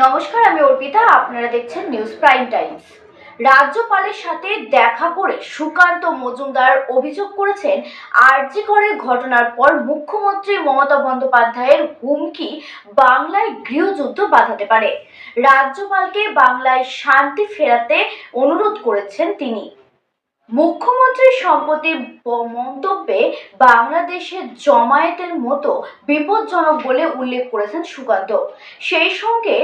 নমস্কার, আমি অর্পিতা। আপনারা দেখছেন নিউজ প্রাইম টাইমস। রাজ্যপালের সাথে দেখা করে সুকান্ত মজুমদার অভিযোগ করেছেন, আরজি করের ঘটনার পর মুখ্যমন্ত্রী মমতা বন্দ্যোপাধ্যায়ের হুমকি বাংলায় গৃহযুদ্ধ বাঁধাতে পারে। রাজ্যপালকে বাংলায় শান্তি ফেরাতে অনুরোধ করেছেন তিনি। মুখ্যমন্ত্রীর সম্প্রতি মন্তব্যে বাংলাদেশের জমায়েতের মতো বিপজ্জনক বলে উল্লেখ করেছেন সুকান্ত। সেই সঙ্গে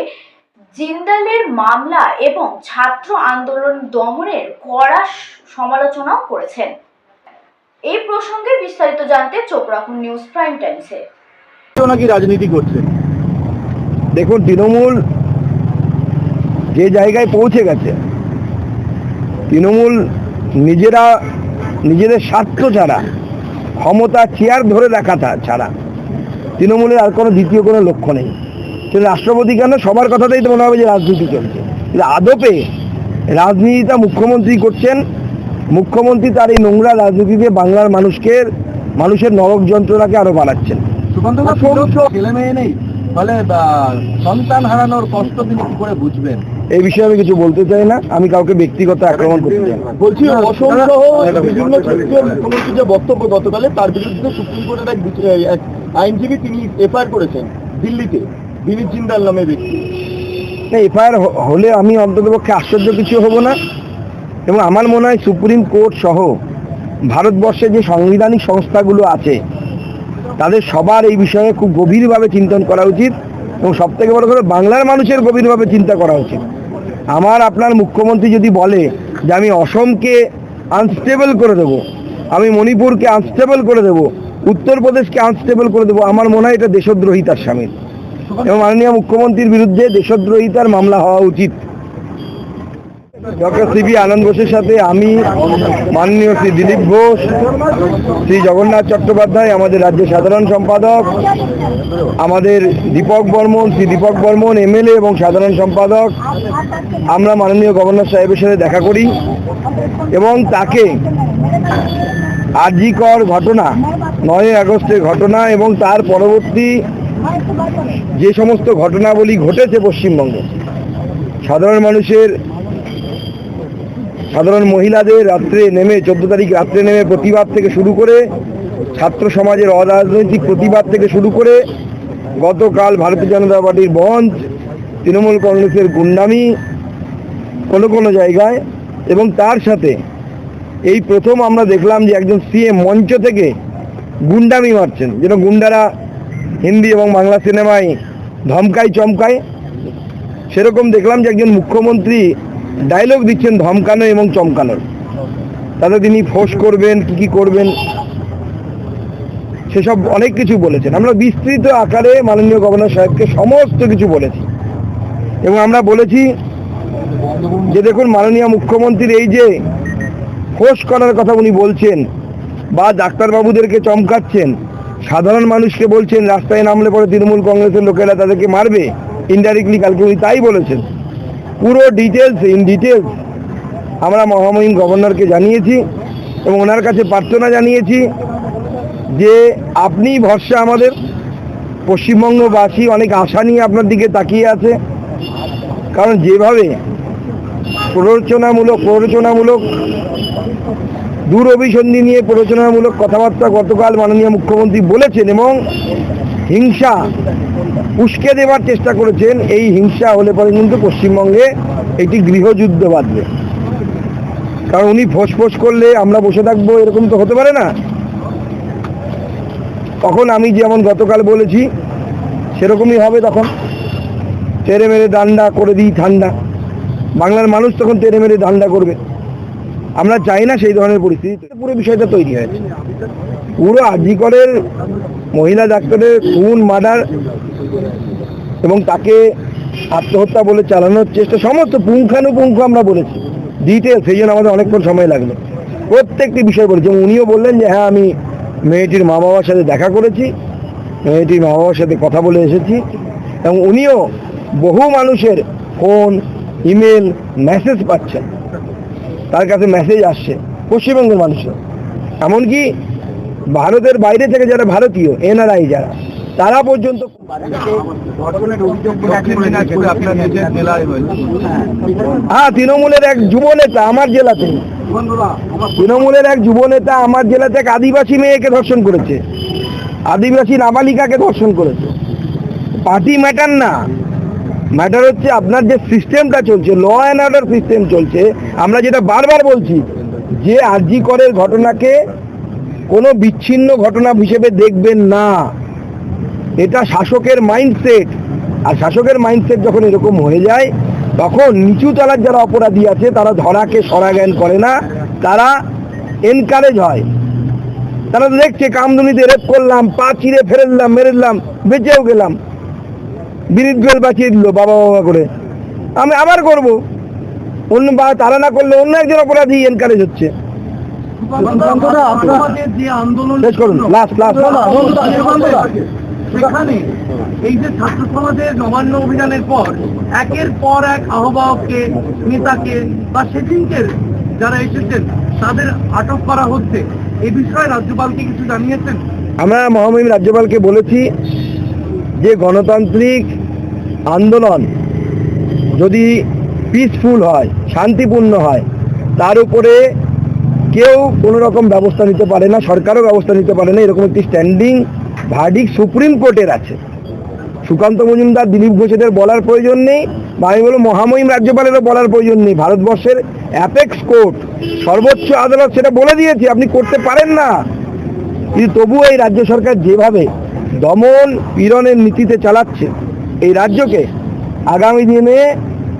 জিন্দালের মামলা এবং ছাত্র আন্দোলন দমনের কড়া সমালোচনাও করেছেন। এই প্রসঙ্গে বিস্তারিত জানতে চোখ রাখুন নিউজ প্রাইম টাইমসে। নাকি রাজনীতি করছে, দেখুন তৃণমূল যে জায়গায় পৌঁছে গেছে, তৃণমূল নিজেদের স্বার্থ ছাড়া, ক্ষমতা চেয়ার ধরে রাখা ছাড়া তৃণমূলের আর কোনো দ্বিতীয় কোনো লক্ষ্য নেই। সেটা রাষ্ট্রপতি কেন, সবার কথাতেই তো মনে হবে যে রাজনীতি চলছে, কিন্তু আদপে রাজনীতিটা মুখ্যমন্ত্রী করছেন। মুখ্যমন্ত্রী তার এই নোংরা রাজনীতিতে বাংলার মানুষের নরক যন্ত্রণাকে আরো বাড়াচ্ছেন। ছেলে মেয়ে নেই, ফলে সন্তান হারানোর কষ্ট তিনি কি করে বুঝবেন? এই বিষয়ে আমি কিছু বলতে চাই না, আমি কাউকে ব্যক্তিগত আক্রমণ করতে চাই না। বলছি, অসংখ্য বিভিন্ন ক্ষেত্রে মুখ্যমন্ত্রীর যে বক্তব্য গতকালে, তার বিরুদ্ধে সুপ্রিম কোর্টের এক আইনজীবী তিনি এফআইআর করেছেন দিল্লিতে, বিনীত জিন্দাল নামে ব্যক্তি। এফআইআর হলে আমি অন্ততপক্ষে আশ্চর্য কিছু হব না, এবং আমার মনে হয় সুপ্রিম কোর্ট সহ ভারতবর্ষে যে সাংবিধানিক সংস্থাগুলো আছে তাদের সবার এই বিষয়ে খুব গভীরভাবে চিন্তন করা উচিত, এবং সবথেকে বড় করে বাংলার মানুষের গভীরভাবে চিন্তা করা উচিত। আপনার মুখ্যমন্ত্রী যদি বলে যে আমি অসমকে আনস্টেবল করে দেবো, আমি মণিপুরকে আনস্টেবল করে দেবো, উত্তরপ্রদেশকে আনস্টেবল করে দেবো, আমার মনে হয় এটা দেশদ্রোহিতার সামিল, এবং মাননীয় মুখ্যমন্ত্রীর বিরুদ্ধে দেশদ্রোহিতার মামলা হওয়া উচিত। ডক্টর সিবি আনন্দ বোসের সাথে আমি, মাননীয় শ্রী দিলীপ ঘোষ, শ্রী জগন্নাথ চট্টোপাধ্যায় আমাদের রাজ্যের সাধারণ সম্পাদক, আমাদের শ্রী দীপক বর্মন এমএলএ এবং সাধারণ সম্পাদক, আমরা মাননীয় গভর্নর সাহেবের সাথে দেখা করি এবং তাকে আরজি কর ঘটনা, 9 আগস্টের ঘটনা এবং তার পরবর্তী যে সমস্ত ঘটনাবলী ঘটেছে পশ্চিমবঙ্গে, সাধারণ মহিলাদের রাত্রে নেমে 14 তারিখ রাত্রে নেমে প্রতিবাদ থেকে শুরু করে, ছাত্র সমাজের অরাজনৈতিক প্রতিবাদ থেকে শুরু করে, গতকাল ভারতীয় জনতা পার্টির বন্ধ, তৃণমূল কংগ্রেসের গুন্ডামি কোনো জায়গায়, এবং তার সাথে এই প্রথম আমরা দেখলাম যে একজন সিএম মঞ্চ থেকে গুন্ডামি মারছেন, যেন গুন্ডারা হিন্দি এবং বাংলা সিনেমায় ধমকায় চমকায়, সেরকম দেখলাম যে একজন মুখ্যমন্ত্রী ডায়লগ দিচ্ছেন ধমকানো এবং চমকানোর। তাতে তিনি ফোর্স করবেন, কি করবেন সেসব অনেক কিছু বলেছেন। আমরা বিস্তৃত আকারে মাননীয় গভর্নর সাহেবকে সমস্ত কিছু বলেছি, এবং আমরা বলেছি যে দেখুন, মাননীয় মুখ্যমন্ত্রীর এই যে ফোর্স করার কথা উনি বলছেন, বা ডাক্তারবাবুদেরকে চমকাচ্ছেন, সাধারণ মানুষকে বলছেন রাস্তায় নামলে পরে তৃণমূল কংগ্রেসের লোকেরা তাদেরকে মারবে, ইনডাইরেক্টলি কালকে উনি তাই বলেছেন। পুরো ডিটেলস আমরা মহামহিম গভর্নরকে জানিয়েছি, এবং ওনার কাছে প্রার্থনা জানিয়েছি যে আপনি ভরসা, আমাদের পশ্চিমবঙ্গবাসী অনেক আশা নিয়ে আপনার দিকে তাকিয়ে আছে। কারণ যেভাবে প্ররোচনামূলক দূরভিসন্ধি নিয়ে প্ররোচনামূলক কথাবার্তা গতকাল মাননীয় মুখ্যমন্ত্রী বলেছেন এবং হিংসা উস্কে দেওয়ার চেষ্টা করেছেন, এই হিংসা হলে পরে কিন্তু পশ্চিমবঙ্গে একটি গৃহযুদ্ধ বাঁধবে। কারণ উনি ফোঁস করলে আমরা বসে থাকবো, এরকম তো হতে পারে না। তখন আমি যেমন গতকাল বলেছি সেরকমই হবে, তখন তেরে মেরে দান্ডা করে দিই ঠান্ডা, বাংলার মানুষ তখন তেরে মেরে দান্ডা করবে। আমরা চাই না সেই ধরনের পরিস্থিতি। পুরো বিষয়টা তৈরি হয়েছে, পুরো আরজি করের মহিলা ডাক্তারের খুন, মার্ডার এবং তাকে আত্মহত্যা বলে চালানোর চেষ্টা, সমস্ত পুঙ্খানুপুঙ্খ আমরা বলেছি, ডিটেলস। সেই জন্য আমাদের অনেকক্ষণ সময় লাগলো, প্রত্যেকটি বিষয় বলেছি। উনিও বললেন যে হ্যাঁ, আমি মেয়েটির মা বাবার সাথে দেখা করেছি, মেয়েটির মা বাবার সাথে কথা বলে এসেছি, এবং উনিও বহু মানুষের ফোন, ইমেল, মেসেজ পাচ্ছেন, তার কাছে মেসেজ আসছে পশ্চিমবঙ্গের মানুষের, এমনকি ভারতের বাইরে থেকে যারা ভারতীয় এনআরআই যারা তারা পর্যন্ত হ্যাঁ, তৃণমূলের এক যুব নেতা আমার জেলাতে, তৃণমূলের এক যুব নেতা আমার জেলাতে এক আদিবাসী মেয়েকে ধর্ষণ করেছে, আদিবাসী নাবালিকাকে ধর্ষণ করেছে। পার্টি ম্যাটার না, ম্যাটার হচ্ছে আপনার যে সিস্টেমটা চলছে, ল অ্যান্ড অর্ডার সিস্টেম চলছে। আমরা যেটা বারবার বলছি যে আরজি করের ঘটনাকে কোনো বিচ্ছিন্ন ঘটনা হিসেবে দেখবেন না, এটা শাসকের মাইন্ডসেট। আর শাসকের মাইন্ডসেট যখন এরকম হয়ে যায়, তখন নিচু তলার যারা অপরাধী আছে তারা ধরাকে সরা জ্ঞান করে না, তারা এনকারেজ হয়। তারা তো দেখছে কামদুনিতে রেপ করলাম, পা চিরে ফেরলাম, মেরেলাম, বেঁচেও গেলাম, বিনীত গোয়েল বাঁচিয়ে দিল বাবা বাবা করে, আমি আবার করব। অন্য বা তারা না করলে অন্য একজন অপরাধী এনকারেজ হচ্ছে। শেষ করুন, লাস্ট সেখানে এই যে ছাত্র সমাজের নবান্ন অভিযানের পর একের পর এক আহ্বায়ককে, নেতাকে বা সেদিনকে যারা এসেছেন তাদের আটক করা হচ্ছে, এ বিষয়ে রাজ্যপালকে কিছু জানিয়েছেন? আমরা মহামহিম রাজ্যপালকে বলেছি যে গণতান্ত্রিক আন্দোলন যদি পিসফুল হয়, শান্তিপূর্ণ হয়, তার উপরে কেউ কোনো রকম ব্যবস্থা নিতে পারে না, সরকারও ব্যবস্থা নিতে পারে না। এরকম একটি স্ট্যান্ডিং ভার্ডিক সুপ্রিম কোর্টের আছে। সুকান্ত মজুমদার, দিলীপ ঘোষেদের বলার প্রয়োজন নেই, বা আমি বলবো মহামহিম রাজ্যপালেরও বলার প্রয়োজন নেই। ভারতবর্ষের অ্যাপেক্স কোর্ট, সর্বোচ্চ আদালত সেটা বলে দিয়েছে আপনি করতে পারেন না। কিন্তু তবুও এই রাজ্য সরকার যেভাবে দমন পীড়নের নীতিতে চালাচ্ছে এই রাজ্যকে, আগামী দিনে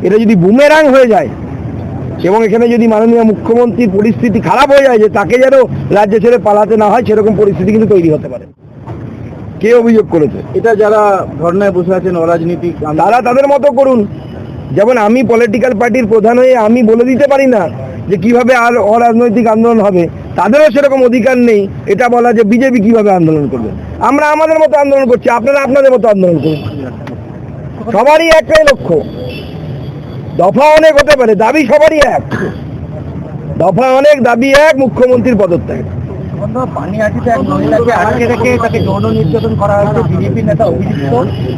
এটা যদি বুমেরাং হয়ে যায় এবং এখানে যদি মাননীয় মুখ্যমন্ত্রীর পরিস্থিতি খারাপ হয়ে যায় যে তাকে যেন রাজ্য ছেড়ে পালাতে না হয়, সেরকম পরিস্থিতি কিন্তু তৈরি হতে পারে। কে অভিযোগ করেছে? এটা যারা ধর্নায় বসে আছেন অরাজনীতিক, তারা তাদের মতো করুন। যেমন আমি পলিটিক্যাল পার্টির প্রধান হয়ে আমি বলে দিতে পারি না যে কিভাবে আর অরাজনৈতিক আন্দোলন হবে, তাদেরও সেরকম অধিকার নেই এটা বলা যে বিজেপি কিভাবে আন্দোলন করবে। আমরা আমাদের মতো আন্দোলন করছি, আপনারা আপনাদের মতো আন্দোলন করুন। সবারই একটাই লক্ষ্য, দফা অনেক হতে পারে, দাবি সবারই এক, দফা অনেক, দাবি এক, মুখ্যমন্ত্রীর পদত্যাগ। পানিহাটিতে এক মহিলাকে আটকে রেখে তাকে যৌন নির্যাতন করা হয়েছে, বিজেপি নেতা অভিযুক্ত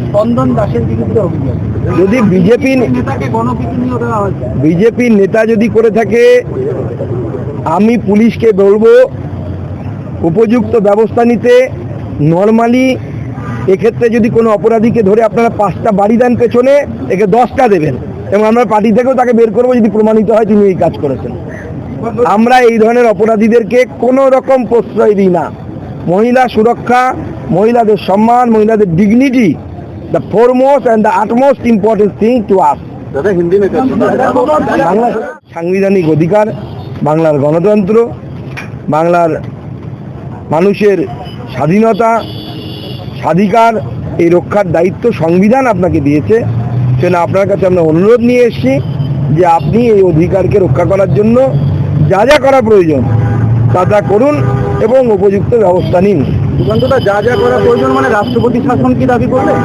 স্পন্দন দাসের বিরুদ্ধে অভিযোগ। যদি বিজেপি নেতাকে গণপিটুনিও দেওয়া হয়েছে, বিজেপি নেতা যদি করে থাকে, আমি পুলিশকে বলবো উপযুক্ত ব্যবস্থা নিতে। নর্মালি এক্ষেত্রে যদি কোনো অপরাধীকে ধরে আপনারা 5টা বাড়ি দেন পেছনে, একে 10টা দেবেন, এবং আমরা পার্টি থেকেও তাকে বের করবো যদি প্রমাণিত হয় তিনি এই কাজ করেছেন। আমরা এই ধরনের অপরাধীদেরকে কোনো রকম প্রশ্রয় দিই না। মহিলা সুরক্ষা, মহিলাদের সম্মান, মহিলাদের dignity, the foremost and the utmost important thing to us. দাদা হিন্দি নেতা, বাংলার সাংবিধানিক অধিকার, বাংলার গণতন্ত্র, বাংলার মানুষের স্বাধীনতা, স্বাধিকার, এই রক্ষার দায়িত্ব সংবিধান আপনাকে দিয়েছে। সেটা আপনার কাছে আমরা অনুরোধ নিয়ে এসেছি যে আপনি এই অধিকারকে রক্ষা করার জন্য যা যা করা প্রয়োজন তা করুন এবং উপযুক্ত ব্যবস্থা নিন। সুকান্তদা, যা যা করা প্রয়োজন মানে রাষ্ট্রপতি শাসন কি দাবি করলেন?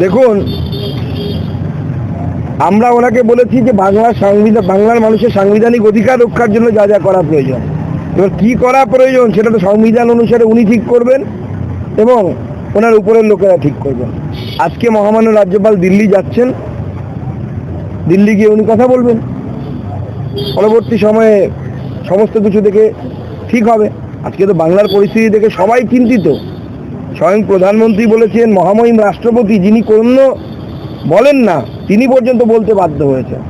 দেখুন, আমরা ওনাকে বলেছি যে বাংলার মানুষের সাংবিধানিক অধিকার রক্ষার জন্য যা যা করা প্রয়োজন। এবার কী করা প্রয়োজন সেটা তো সংবিধান অনুসারে উনি ঠিক করবেন এবং ওনার উপরের লোকেরা ঠিক করবেন। আজকে মহামান্য রাজ্যপাল দিল্লি যাচ্ছেন, দিল্লি গিয়ে উনি কথা বলবেন, পরবর্তী সময়ে সমস্ত কিছু দেখে ঠিক হবে। আজকে তো বাংলার পরিস্থিতি দেখে সবাই চিন্তিত। স্বয়ং প্রধানমন্ত্রী বলেছেন, মহামহিম রাষ্ট্রপতি যিনি কোনো বলেন না তিনি পর্যন্ত বলতে বাধ্য হয়েছেন।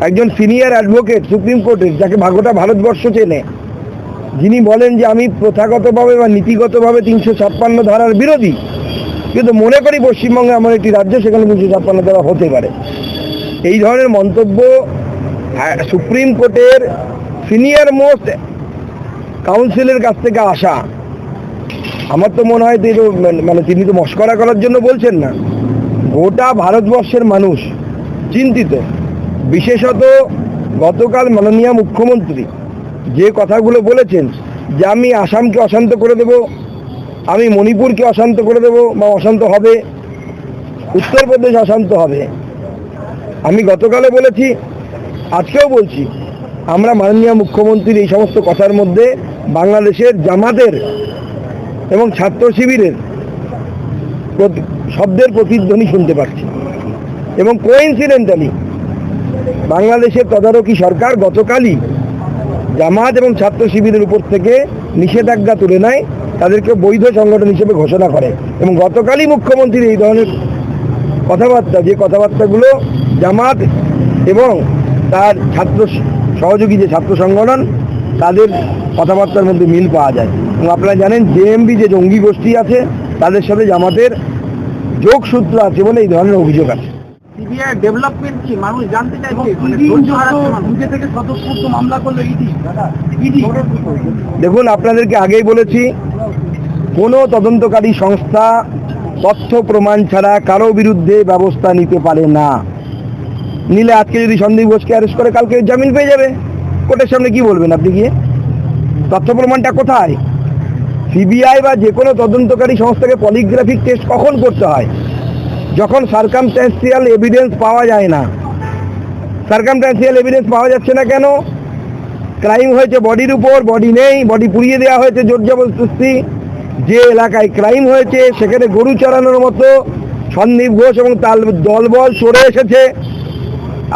একজন সিনিয়র অ্যাডভোকেট সুপ্রিম কোর্টের, যাকে গোটা ভারতবর্ষ চেনে, যিনি বলেন যে আমি প্রথাগতভাবে বা নীতিগতভাবে 356 ধারার বিরোধী, কিন্তু মনে করি পশ্চিমবঙ্গে এমন একটি রাজ্য সেখানে 356 ধারা হতে পারে। এই ধরনের মন্তব্য সুপ্রিম কোর্টের সিনিয়র মোস্ট কাউন্সিলের কাছ থেকে আসা, আমার তো মনে হয় মানে তিনি তো মস্করা করার জন্য বলছেন না। গোটা ভারতবর্ষের মানুষ চিন্তিত। বিশেষত গতকাল মাননীয় মুখ্যমন্ত্রী যে কথাগুলো বলেছেন যে আমি আসামকে অশান্ত করে দেব, আমি মণিপুরকে অশান্ত করে দেব বা অশান্ত হবে, উত্তরপ্রদেশ অশান্ত হবে। আমি গতকালে বলেছি, আজকেও বলছি, আমরা মাননীয় মুখ্যমন্ত্রীর এই সমস্ত কথার মধ্যে বাংলাদেশের জামাতের এবং ছাত্র শিবিরের শব্দের প্রতিধ্বনি শুনতে পাচ্ছি। এবং কোইন্সিডেন্টালি বাংলাদেশের তদারকি সরকার গতকালই জামাত এবং ছাত্র শিবিরের উপর থেকে নিষেধাজ্ঞা তুলে নেয়, তাদেরকে বৈধ সংগঠন হিসেবে ঘোষণা করে। এবং গতকালই মুখ্যমন্ত্রীর এই ধরনের কথাবার্তা, যে কথাবার্তাগুলো জামাত এবং তার ছাত্র সহযোগী যে ছাত্র সংগঠন, তাদের কথাবার্তার মধ্যে মিল পাওয়া যায়। এবং আপনারা জানেন জেএমবি যে জঙ্গি গোষ্ঠী আছে, তাদের সাথে জামাতের যোগসূত্র আছে বলে এই ধরনের অভিযোগ আছে। সিবিআই ডেভেলপমেন্ট কি মানুষ জানতে চাইছে? নিজে থেকে স্বতঃস্ফূর্ত মামলা করলো ইডি। দেখুন, আপনাদেরকে আগেই বলেছি, কোনো তদন্তকারী সংস্থা তথ্য প্রমাণ ছাড়া কারো বিরুদ্ধে ব্যবস্থা নিতে পারে না। নিলে আজকে যদি সন্দীপ ঘোষকে অ্যারেস্ট করে কালকে জামিন পেয়ে যাবে। কোর্টের সামনে কি বলবেন আপনি গিয়ে? তথ্য প্রমাণটা কোথায়? সিবিআই বা যে কোনো তদন্তকারী সংস্থাকে পলিগ্রাফিক টেস্ট কখন করতে হয়? যখন সার্কামস্ট্যান্সিয়াল এভিডেন্স পাওয়া যায় না। সার্কামস্ট্যান্সিয়াল এভিডেন্স পাওয়া যাচ্ছে না কেন? ক্রাইম হয়েছে বডির উপর, বডি নেই, বডি পুড়িয়ে দেওয়া হয়েছে জোর জবরদস্তি। যে এলাকায় ক্রাইম হয়েছে সেখানে গরু চড়ানোর মতো সন্দীপ ঘোষ এবং তার দলবল সরে এসেছে।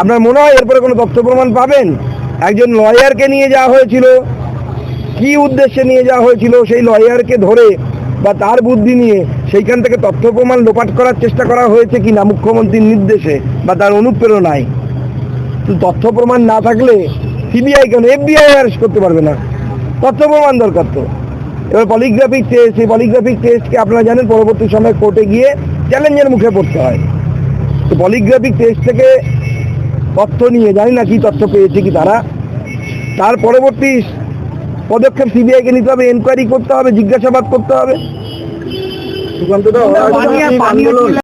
আপনার মনে হয় এরপরে কোনো তথ্য প্রমাণ পাবেন? একজন লয়ারকে নিয়ে যাওয়া হয়েছিল, কি উদ্দেশ্যে নিয়ে যাওয়া হয়েছিল সেই লয়ারকে ধরে বা তার বুদ্ধি নিয়ে সেইখান থেকে তথ্য প্রমাণ লোপাট করার চেষ্টা করা হয়েছে কি না মুখ্যমন্ত্রীর নির্দেশে বা তার অনুপ্রেরণায়? তো তথ্য প্রমাণ না থাকলে সিবিআই কেন FBI অ্যারেস্ট করতে পারবে না? তথ্য প্রমাণ দরকার তো। এবার পলিগ্রাফিক টেস্ট, এই পলিগ্রাফিক টেস্টকে আপনারা জানেন পরবর্তী সময় কোর্টে গিয়ে চ্যালেঞ্জের মুখে পড়তে হয়। তো পলিগ্রাফিক টেস্ট থেকে তথ্য নিয়ে জানি না কি তথ্য পেয়েছে কি তারা, তার পরবর্তী পদক্ষেপ সিবিআইকে নিতে হবে, এনকোয়ারি করতে হবে, জিজ্ঞাসাবাদ করতে হবে। সুকান্তদা